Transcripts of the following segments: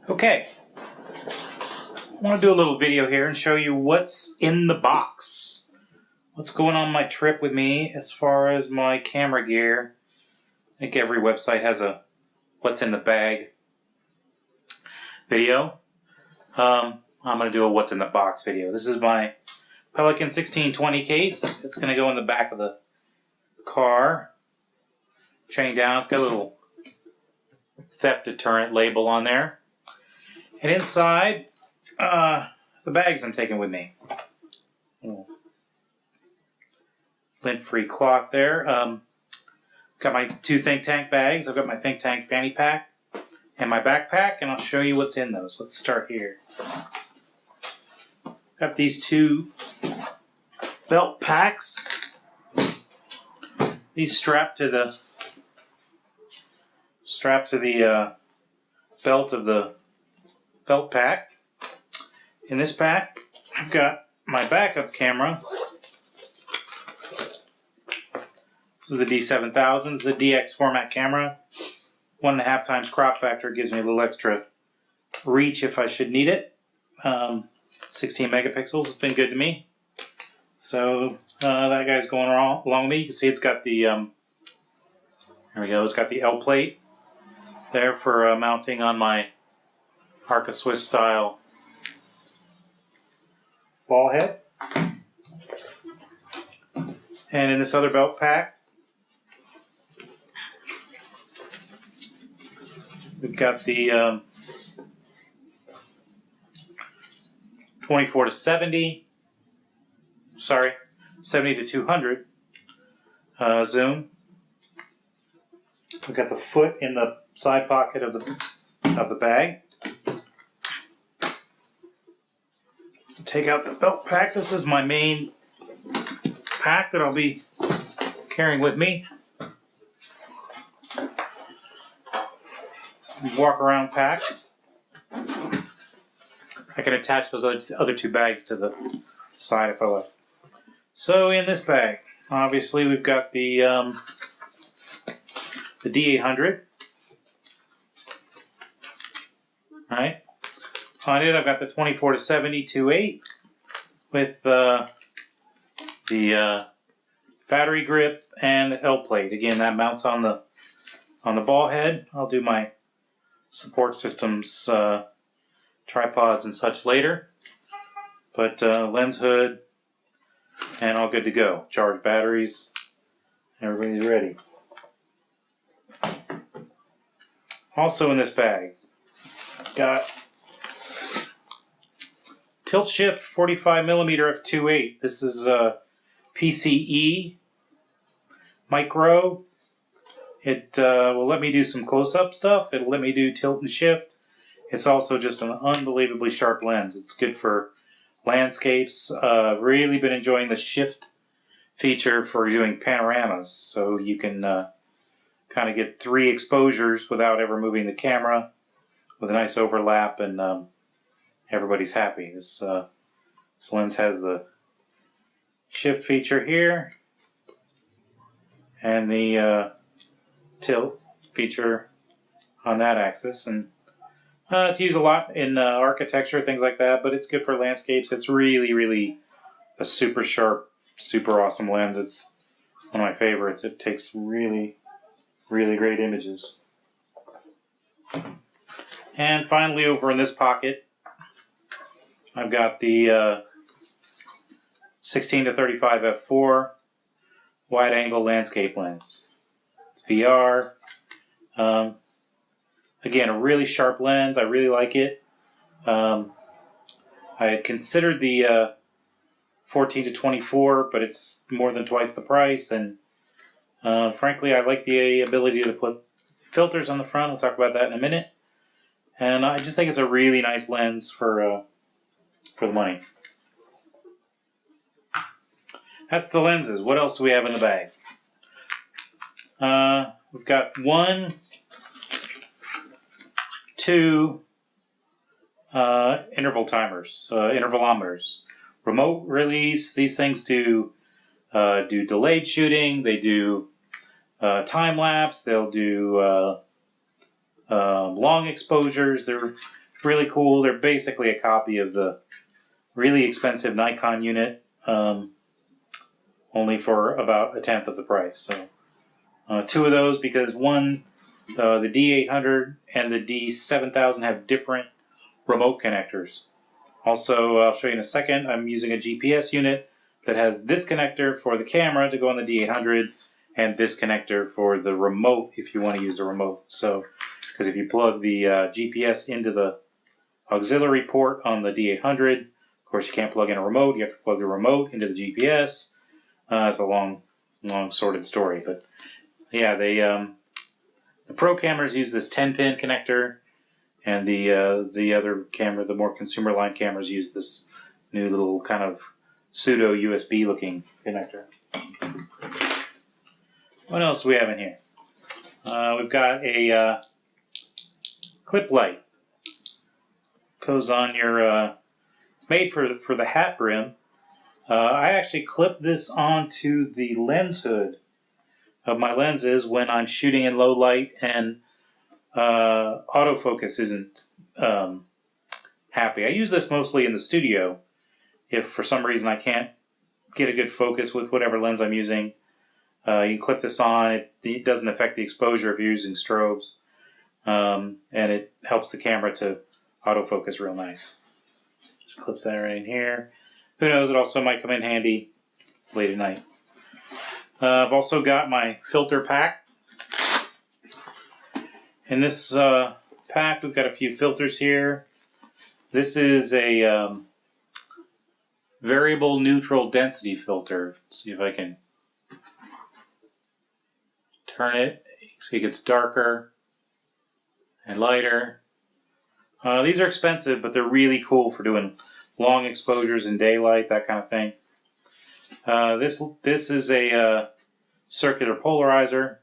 Okay, I want to do a little video here and show you what's in the box. What's going on my trip with me as far as my camera gear. I think every website has a what's in the bag video. I'm going to do a what's in the box video. This is my Pelican 1620 case. It's going to go in the back of the car. Chained down. It's got a little theft deterrent label on there. And inside, the bags I'm taking with me. Lint-free cloth there. Got my two Think Tank bags. I've got my Think Tank fanny pack and my backpack, and I'll show you what's in those. Let's start here. Got these two belt packs. These strapped to the belt of the belt pack. In this pack, I've got my backup camera. This is the D7000. It's the DX format camera. 1.5 times crop factor gives me a little extra reach if I should need it. 16 megapixels. It's been good to me. So that guy's going along with me. You can see it's got the there we go. It's got the L plate there for mounting on my Arca Swiss style ball head. And in this other belt pack, we've got the 24 to 70, sorry, 70 to 200 zoom. We've got the foot in the side pocket of the bag. Take out the belt pack. This is my main pack that I'll be carrying with me. Walk around pack. I can attach those other two bags to the side if I like. So in this bag, obviously we've got the D800. Right. On it, I've got the 24 to 70 2.8 with the battery grip and L plate. Again, that mounts on the ball head. I'll do my support systems, tripods and such later. But lens hood and all good to go. Charge batteries. Everybody's ready. Also in this bag, got tilt shift 45mm f2.8. This is PCE micro. It will let me do some close-up stuff. It'll let me do tilt and shift. It's also just an unbelievably sharp lens. It's good for landscapes. Really been enjoying the shift feature for doing panoramas. So you can kind of get 3 exposures without ever moving the camera with a nice overlap, and everybody's happy. This lens has the shift feature here and the tilt feature on that axis, and it's used a lot in architecture, things like that, but it's good for landscapes. It's really a super sharp, super awesome lens. It's one of my favorites. It takes really great images. And finally, over in this pocket, I've got the 16 to 35 f4 wide angle landscape lens. It's VR. Again, a really sharp lens. I really like it. I had considered the 14 to 24, but it's more than twice the price. And frankly, I like the ability to put filters on the front. We'll talk about that in a minute. And I just think it's a really nice lens for the money. That's the lenses. What else do we have in the bag? We've got 1, 2 interval timers, intervalometers. Remote release. These things do delayed shooting. They do time lapse. They'll do long exposures. They're really cool. They're basically a copy of the really expensive Nikon unit, only for about 1/10 of the price. So 2 of those, because one, the D800 and the D7000 have different remote connectors. Also, I'll show you in a second, I'm using a GPS unit that has this connector for the camera to go on the D800 and this connector for the remote if you want to use the remote. So, because if you plug the GPS into the auxiliary port on the D800, of course you can't plug in a remote, you have to plug the remote into the GPS. It's a long sorted story, but yeah, the pro cameras use this 10-pin connector, and the other camera, the more consumer line cameras, use this new little kind of pseudo USB looking connector. What else do we have in here? We've got a clip light. Goes on your, it's made for the hat brim. I actually clip this onto the lens hood of my lenses when I'm shooting in low light and autofocus isn't happy. I use this mostly in the studio if for some reason I can't get a good focus with whatever lens I'm using. You can clip this on. It doesn't affect the exposure if you're using strobes, and it helps the camera to autofocus real nice. Just clip that right in here. Who knows, it also might come in handy late at night. I've also got my filter pack. In this pack, we've got a few filters here. This is a variable neutral density filter. Let's see if I can turn it so it gets darker and lighter. These are expensive, but they're really cool for doing long exposures in daylight, that kind of thing. This is a circular polarizer,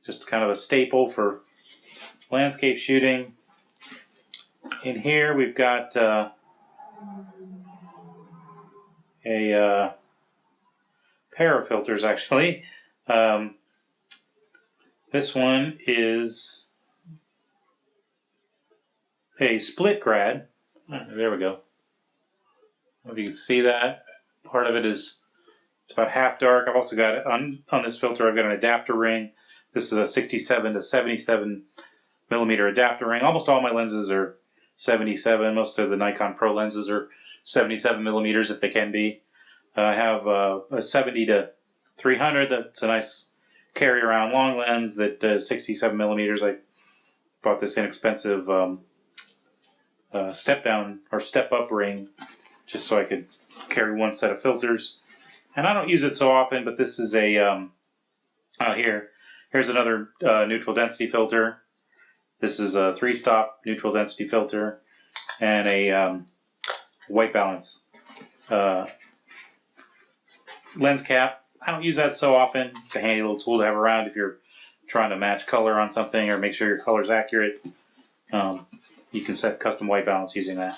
just kind of a staple for landscape shooting. In here we've got a pair of filters actually. This one is a split grad. There we go. If you can see that, part of it is, it's about half dark. I've also got, on this filter, I've got an adapter ring. This is a 67 to 77 millimeter adapter ring. Almost all my lenses are 77. Most of the Nikon Pro lenses are 77 millimeters if they can be. I have a 70 to 300 that's a nice carry around long lens that is 67 millimeters. I bought this inexpensive step down or step up ring just so I could carry one set of filters. And I don't use it so often, but this is a here's another neutral density filter. This is a 3-stop neutral density filter and a white balance lens cap. I don't use that so often. It's a handy little tool to have around if you're trying to match color on something or make sure your color's accurate. You can set custom white balance using that.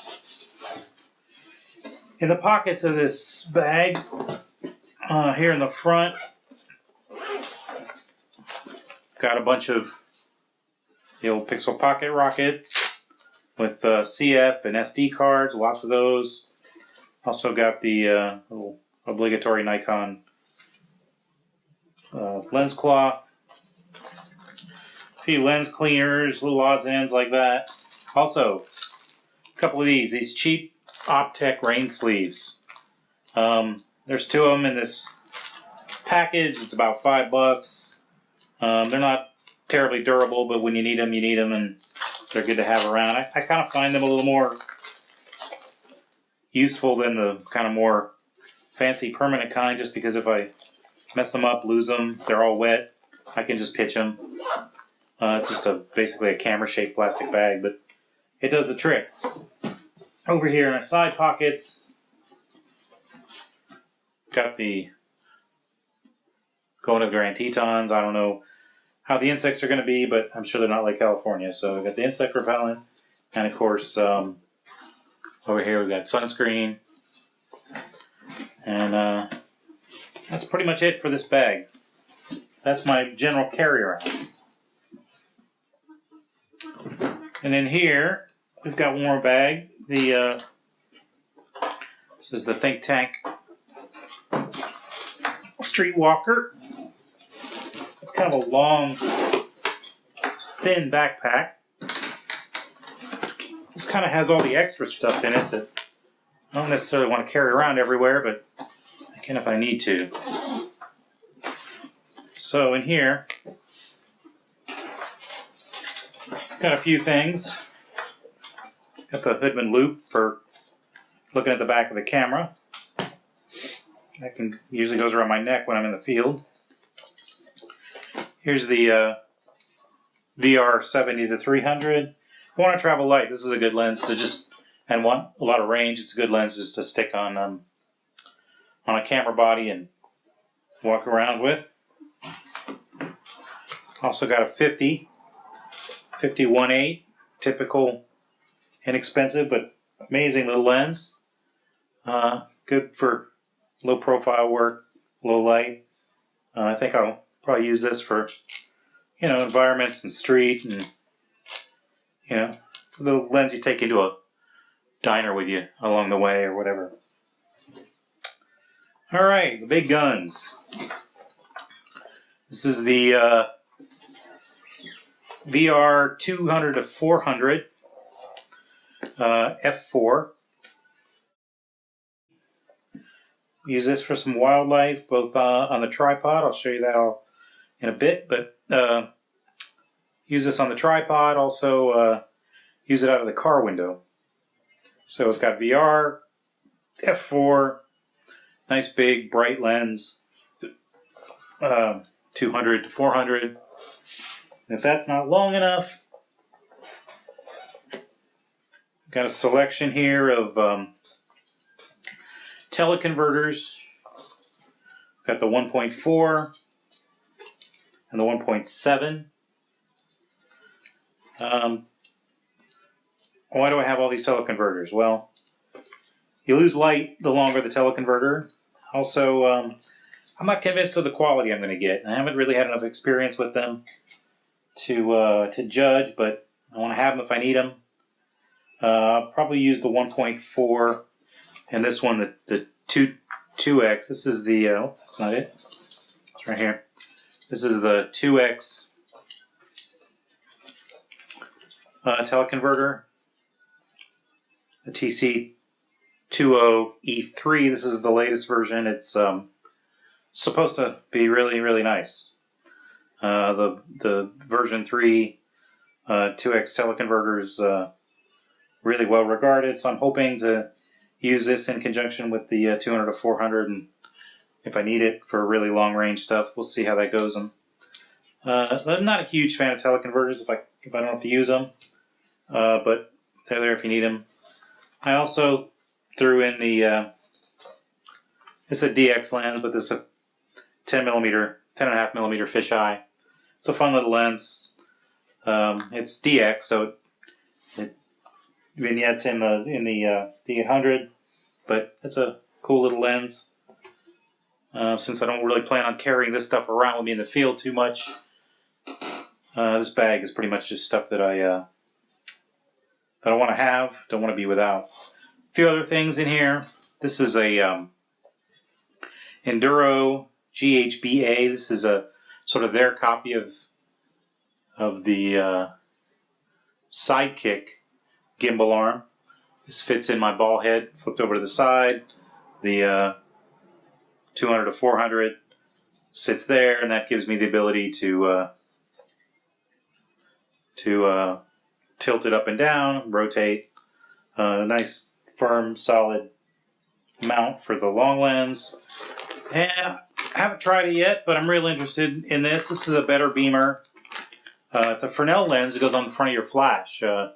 In the pockets of this bag, here in the front, got a bunch of the old Pixel Pocket Rocket with CF and SD cards, lots of those. Also got the little obligatory Nikon lens cloth, a few lens cleaners, little odds and ends like that. Also, a couple of these cheap Optech rain sleeves. There's 2 of them in this package. It's about $5. They're not terribly durable, but when you need them, and they're good to have around. I kind of find them a little more useful than the kind of more fancy permanent kind, just because if I mess them up, lose them, they're all wet, I can just pitch them. It's just basically a camera-shaped plastic bag, but it does the trick. Over here in our side pockets, got the going to Grand Tetons. I don't know how the insects are going to be, but I'm sure they're not like California. So we've got the insect repellent, and of course, over here we've got sunscreen. And that's pretty much it for this bag. That's my general carry around. And then here, we've got one more bag. This is the Think Tank Streetwalker. It's kind of a long, thin backpack. This kind of has all the extra stuff in it that I don't necessarily want to carry around everywhere, but I can if I need to. So in here, got a few things. Got the Hoodman loop for looking at the back of the camera. That usually goes around my neck when I'm in the field. Here's the VR 70-300. If you want to travel light, this is a good lens to and want a lot of range. It's a good lens just to stick on a camera body and walk around with. Also got a 50-1.8, typical, inexpensive but amazing little lens. Good for low profile work, low light. I think I'll probably use this for, environments and street, and it's a little lens you take into a diner with you along the way or whatever. All right, the big guns. This is the VR 200-400 f4. Use this for some wildlife, both on the tripod. I'll show you that all in a bit, but use this on the tripod. Also use it out of the car window. So it's got VR, f4, nice big bright lens, 200-400. And if that's not long enough, got a selection here of teleconverters. Got the 1.4 and the 1.7. Why do I have all these teleconverters? Well, you lose light the longer the teleconverter. Also, I'm not convinced of the quality I'm going to get. I haven't really had enough experience with them to judge, but I want to have them if I need them. I'll probably use the 1.4 and this one, the 2X. This is the, that's not it. It's right here. This is the 2X teleconverter. The TC20E3. This is the latest version. It's supposed to be really, really nice. The version 3 2X teleconverter is really well regarded, so I'm hoping to use this in conjunction with the 200-400, and if I need it for really long range stuff, we'll see how that goes. I'm not a huge fan of teleconverters if I don't have to use them, but they're there if you need them. I also threw in the it's a DX lens, but this is a 10.5 millimeter fisheye. It's a fun little lens. It's DX, so it vignettes in the 800, but it's a cool little lens. Since I don't really plan on carrying this stuff around with me in the field too much, this bag is pretty much just stuff that I want to have, don't want to be without. A few other things in here. This is a Enduro GHBA. This is a sort of their copy of the Sidekick gimbal arm. This fits in my ball head, flipped over to the side. The 200-400 sits there, and that gives me the ability to tilt it up and down, rotate. Nice, firm, solid mount for the long lens. And I haven't tried it yet, but I'm real interested in this. This is a better beamer. It's a Fresnel lens that goes on the front of your flash. A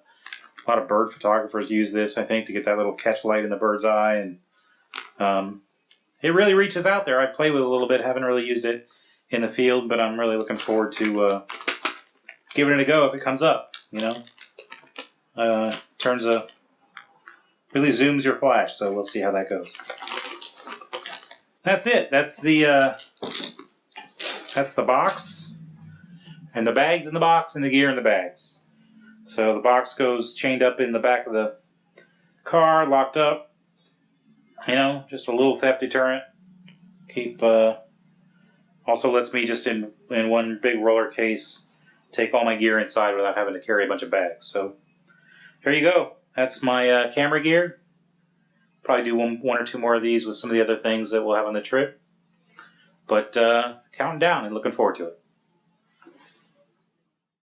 lot of bird photographers use this, I think, to get that little catch light in the bird's eye. And it really reaches out there. I play with it a little bit. Haven't really used it in the field, but I'm really looking forward to giving it a go if it comes up. Really zooms your flash, so we'll see how that goes. That's it. That's the box, and the bags in the box, and the gear in the bags. So the box goes chained up in the back of the car, locked up. You know, just a little theft deterrent. Also lets me just in one big roller case take all my gear inside without having to carry a bunch of bags. So there you go. That's my camera gear. Probably do one or two more of these with some of the other things that we'll have on the trip. But counting down and looking forward to it.